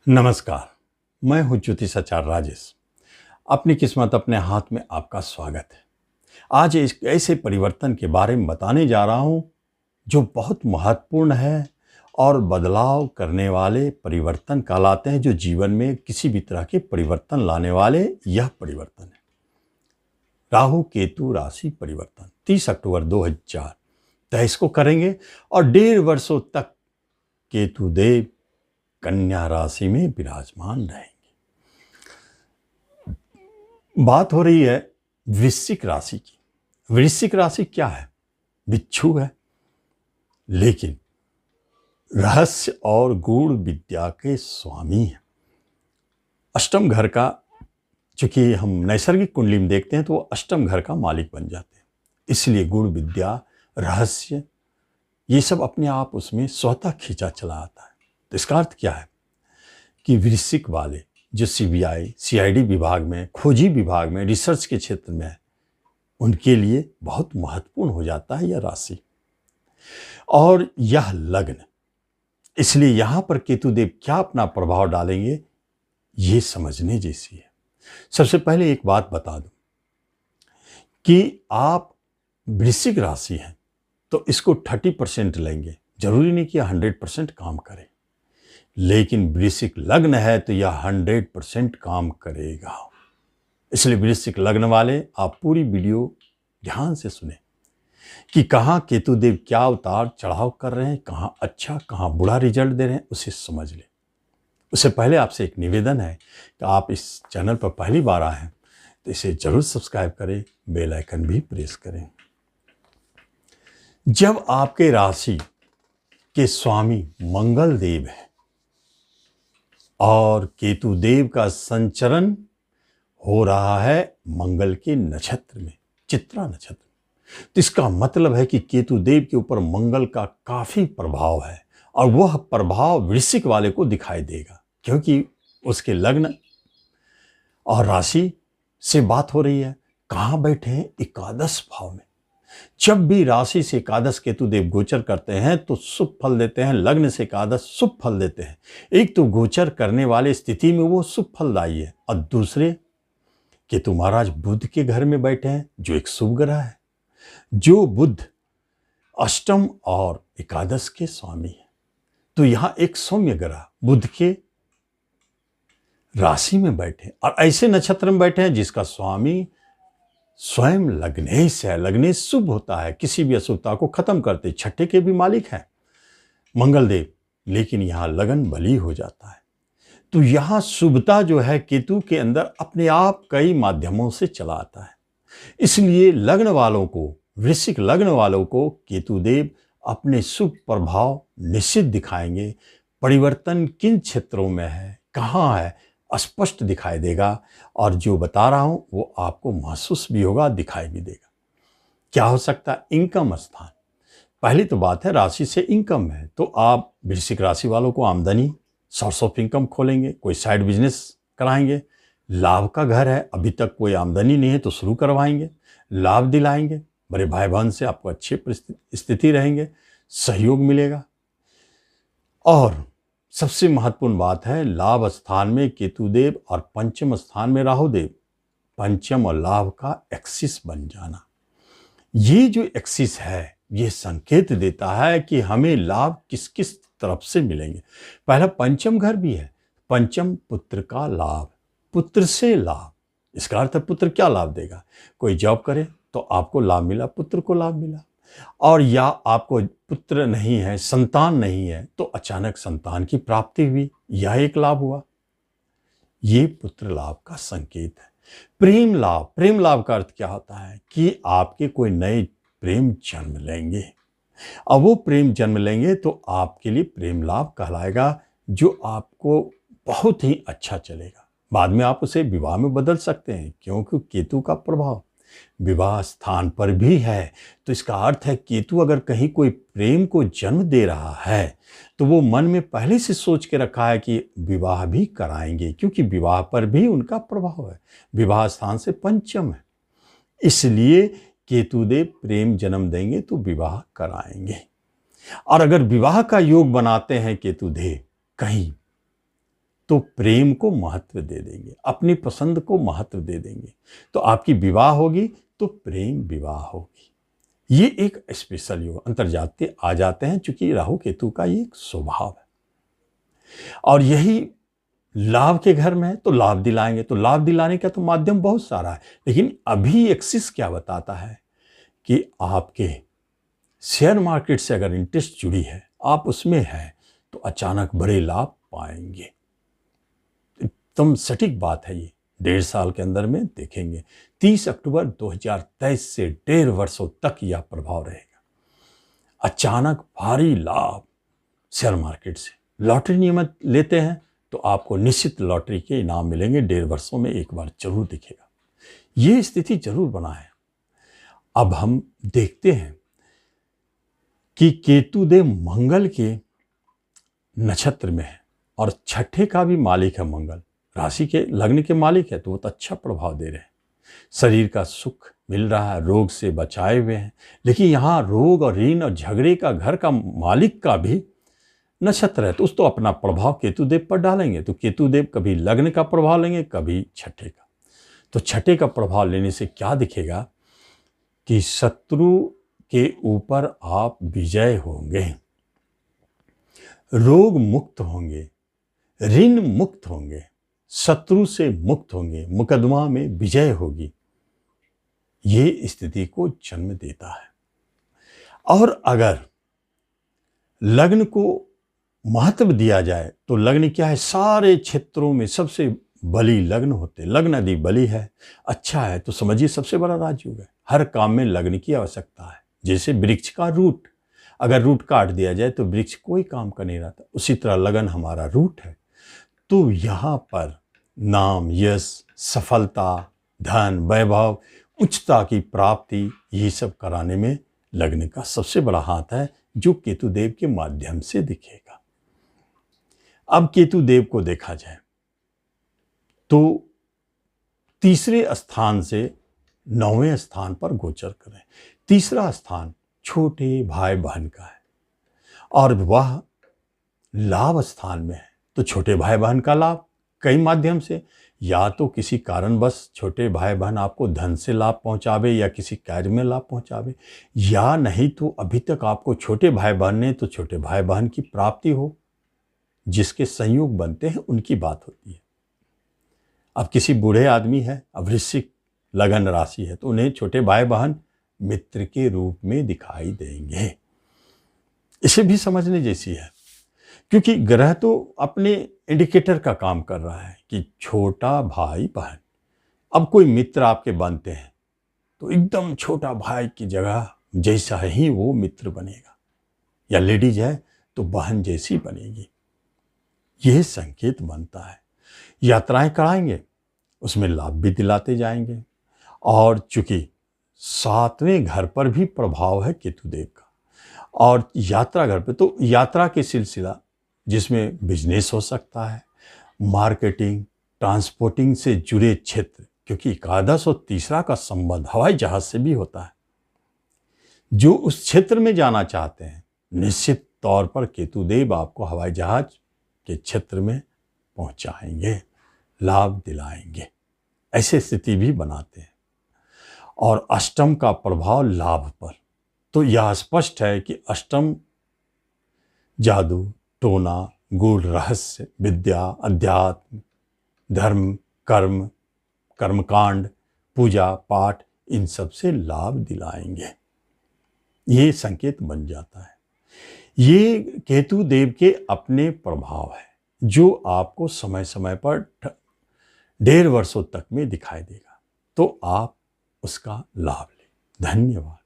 नमस्कार। मैं हूं ज्योतिषाचार्य राजेश। अपनी किस्मत राजेश। अपनी किस्मत अपने हाथ में आपका स्वागत है। आज एक ऐसे परिवर्तन के बारे में बताने जा रहा हूं जो बहुत महत्वपूर्ण है और बदलाव करने वाले परिवर्तन कहलाते हैं। जो जीवन में किसी भी तरह के परिवर्तन लाने वाले यह परिवर्तन है। राहु केतु राशि परिवर्तन 30 अक्टूबर 2023 को करेंगे और 1.5 वर्षों तक केतु देव कन्या राशि में विराजमान रहेंगे। बात हो रही है वृश्चिक राशि की। वृश्चिक राशि क्या है? बिच्छू है, लेकिन रहस्य और गूढ़ विद्या के स्वामी है। अष्टम घर का, चूंकि हम नैसर्गिक कुंडली में देखते हैं तो वो अष्टम घर का मालिक बन जाते हैं, इसलिए गूढ़ विद्या, रहस्य, ये सब अपने आप उसमें स्वतः खींचा चला आता है। तो इसका अर्थ क्या है कि वृश्चिक वाले जो सीबीआई, सीआईडी विभाग में, खोजी विभाग में, रिसर्च के क्षेत्र में है, उनके लिए बहुत महत्वपूर्ण हो जाता है यह राशि और यह लग्न। इसलिए यहां पर केतुदेव क्या अपना प्रभाव डालेंगे ये समझने जैसी है। सबसे पहले एक बात बता दूं कि आप वृश्चिक राशि हैं तो इसको 30% लेंगे, जरूरी नहीं कि 100% काम करे, लेकिन वृश्चिक लग्न है तो यह 100% काम करेगा। इसलिए वृश्चिक लग्न वाले आप पूरी वीडियो ध्यान से सुने कि कहाँ केतुदेव क्या उतार चढ़ाव कर रहे हैं, कहाँ अच्छा कहाँ बुरा रिजल्ट दे रहे हैं, उसे समझ लें। उससे पहले आपसे एक निवेदन है कि आप इस चैनल पर पहली बार आए हैं तो इसे जरूर सब्सक्राइब करें, बेल आइकन भी प्रेस करें। जब आपके राशि के स्वामी मंगल देव है और केतु देव का संचरण हो रहा है मंगल के नक्षत्र में, चित्रा नक्षत्र में, तो इसका मतलब है कि केतु देव के ऊपर मंगल का काफी प्रभाव है और वह प्रभाव वृश्चिक वाले को दिखाई देगा, क्योंकि उसके लग्न और राशि से बात हो रही है। कहां बैठे हैं? एकादश भाव में। जब भी राशि से एकादश केतु देव गोचर करते हैं तो शुभ फल देते हैं। लग्न से एकादश शुभ फल देते हैं। एक तो गोचर करने वाले स्थिति में वो शुभ फलदायी है और दूसरे केतु महाराज बुध के घर में बैठे हैं जो एक शुभ ग्रह है। जो बुध अष्टम और एकादश के स्वामी है, तो यहां एक सौम्य ग्रह बुध के राशि में बैठे और ऐसे नक्षत्र में बैठे हैं जिसका स्वामी स्वयं लग्नेश है। लग्नेश शुभ होता है, किसी भी अशुभता को खत्म करते, छठे के भी मालिक हैं मंगल देव, लेकिन यहां लगन बली हो जाता है। तो यहां शुभता जो है केतु के अंदर अपने आप कई माध्यमों से चला आता है। इसलिए लग्न वालों को, वृश्चिक लग्न वालों को केतु देव अपने शुभ प्रभाव निश्चित दिखाएंगे। परिवर्तन किन क्षेत्रों में है, कहां है, स्पष्ट दिखाई देगा और जो बता रहा हूं वो आपको महसूस भी होगा, दिखाई भी देगा। क्या हो सकता है? इनकम स्थान। पहली तो बात है राशि से इनकम है, तो आप वृश्चिक राशि वालों को आमदनी, सोर्स ऑफ इनकम खोलेंगे, कोई साइड बिजनेस कराएंगे। लाभ का घर है, अभी तक कोई आमदनी नहीं है तो शुरू करवाएंगे, लाभ दिलाएंगे। बड़े भाई बहन से आपको अच्छी स्थिति रहेंगे, सहयोग मिलेगा। और सबसे महत्वपूर्ण बात है लाभ स्थान में केतुदेव और पंचम स्थान में राहुदेव, पंचम और लाभ का एक्सिस बन जाना। ये जो एक्सिस है ये संकेत देता है कि हमें लाभ किस किस तरफ से मिलेंगे। पहला पंचम घर भी है, पंचम पुत्र का लाभ, पुत्र से लाभ। इसका अर्थ है पुत्र क्या लाभ देगा? कोई जॉब करे तो आपको लाभ मिला, पुत्र को लाभ मिला। और या आपको पुत्र नहीं है, संतान नहीं है, तो अचानक संतान की प्राप्ति हुई, यह एक लाभ हुआ। ये पुत्र लाभ का संकेत है। प्रेम लाभ, प्रेम लाभ का अर्थ क्या होता है कि आपके कोई नए प्रेम जन्म लेंगे। अब वो प्रेम जन्म लेंगे तो आपके लिए प्रेम लाभ कहलाएगा, जो आपको बहुत ही अच्छा चलेगा। बाद में आप उसे विवाह में बदल सकते हैं, क्योंकि केतु का प्रभाव विवाह स्थान पर भी है। तो इसका अर्थ है केतु अगर कहीं कोई प्रेम को जन्म दे रहा है तो वो मन में पहले से सोच के रखा है कि विवाह भी कराएंगे, क्योंकि विवाह पर भी उनका प्रभाव है। विवाह स्थान से पंचम है, इसलिए केतुदेव प्रेम जन्म देंगे तो विवाह कराएंगे। और अगर विवाह का योग बनाते हैं केतुदेव कहीं तो प्रेम को महत्व दे देंगे, अपनी पसंद को महत्व दे देंगे। तो आपकी विवाह होगी तो प्रेम विवाह होगी। ये एक स्पेशल योग अंतर्जातीय आ जाते हैं, चूंकि राहु केतु का ये एक स्वभाव है। और यही लाभ के घर में है तो लाभ दिलाएंगे। तो लाभ दिलाने का तो माध्यम बहुत सारा है, लेकिन अभी एक्सिस क्या बताता है कि आपके शेयर मार्केट से अगर इंटरेस्ट जुड़ी है, आप उसमें हैं, तो अचानक बड़े लाभ पाएंगे। एकदम सटीक बात है ये, 1.5 साल के अंदर में देखेंगे। 30 अक्टूबर 2023 से 1.5 वर्षों तक यह प्रभाव रहेगा। अचानक भारी लाभ शेयर मार्केट से। लॉटरी नियमित लेते हैं तो आपको निश्चित लॉटरी के इनाम मिलेंगे, 1.5 वर्षों में एक बार जरूर दिखेगा। ये स्थिति जरूर बना है। अब हम देखते हैं कि केतुदेव मंगल के नक्षत्र में है और छठे का भी मालिक है मंगल, राशि के लग्न के मालिक है, तो वो तो अच्छा प्रभाव दे रहे हैं। शरीर का सुख मिल रहा है, रोग से बचाए हुए हैं। लेकिन यहाँ रोग और ऋण और झगड़े का घर का मालिक का भी नक्षत्र है, तो उस तो अपना प्रभाव केतुदेव पर डालेंगे। तो केतुदेव कभी लग्न का प्रभाव लेंगे, कभी छठे का। तो छठे का प्रभाव लेने से क्या दिखेगा कि शत्रु के ऊपर आप विजय होंगे, रोग मुक्त होंगे, ऋण मुक्त होंगे, शत्रु से मुक्त होंगे, मुकदमा में विजय होगी। ये स्थिति को जन्म देता है। और अगर लग्न को महत्व दिया जाए तो लग्न क्या है, सारे क्षेत्रों में सबसे बली लग्न होते। लग्न यदि बली है, अच्छा है, तो समझिए सबसे बड़ा राजयोग है। हर काम में लग्न की आवश्यकता है। जैसे वृक्ष का रूट, अगर रूट काट दिया जाए तो वृक्ष कोई काम का नहीं रहता, उसी तरह लगन हमारा रूट है। तो यहाँ पर नाम, यश, सफलता, धन, वैभव, उच्चता की प्राप्ति, ये सब कराने में लग्न का सबसे बड़ा हाथ है, जो केतुदेव के माध्यम से दिखेगा। अब केतुदेव को देखा जाए तो तीसरे स्थान से 9वें स्थान पर गोचर करें। तीसरा स्थान छोटे भाई बहन का है और वह लाभ स्थान में है। तो छोटे भाई बहन का लाभ कई माध्यम से, या तो किसी कारणवश छोटे भाई बहन आपको धन से लाभ पहुंचावे या किसी कार्य में लाभ पहुंचावे, या नहीं तो अभी तक आपको छोटे भाई बहन ने तो छोटे भाई बहन की प्राप्ति हो, जिसके संयोग बनते हैं उनकी बात होती है। अब किसी बूढ़े आदमी है, अब वृश्चिक लगन राशि है, तो उन्हें छोटे भाई बहन मित्र के रूप में दिखाई देंगे। इसे भी समझने जैसी है, क्योंकि ग्रह तो अपने इंडिकेटर का काम कर रहा है कि छोटा भाई बहन। अब कोई मित्र आपके बनते हैं तो एकदम छोटा भाई की जगह जैसा ही वो मित्र बनेगा, या लेडीज है तो बहन जैसी बनेगी। यह संकेत बनता है। यात्राएं कराएंगे, उसमें लाभ भी दिलाते जाएंगे। और चूंकि 7वें घर पर भी प्रभाव है केतुदेव का, और यात्रा घर पे, तो यात्रा के सिलसिला जिसमें बिजनेस हो सकता है, मार्केटिंग, ट्रांसपोर्टिंग से जुड़े क्षेत्र, क्योंकि एकादश और तीसरा का संबंध हवाई जहाज से भी होता है। जो उस क्षेत्र में जाना चाहते हैं, निश्चित तौर पर केतुदेव आपको हवाई जहाज के क्षेत्र में पहुंचाएंगे, लाभ दिलाएंगे। ऐसे स्थिति भी बनाते हैं। और अष्टम का प्रभाव लाभ पर, तो यह स्पष्ट है कि अष्टम जादू, टोना, गूढ़ रहस्य, विद्या, अध्यात्म, धर्म, कर्म, कर्मकांड, पूजा पाठ, इन सब से लाभ दिलाएंगे। ये संकेत बन जाता है। ये केतु देव के अपने प्रभाव है, जो आपको समय समय पर 1.5 वर्षों तक में दिखाई देगा। तो आप उसका लाभ लें। धन्यवाद।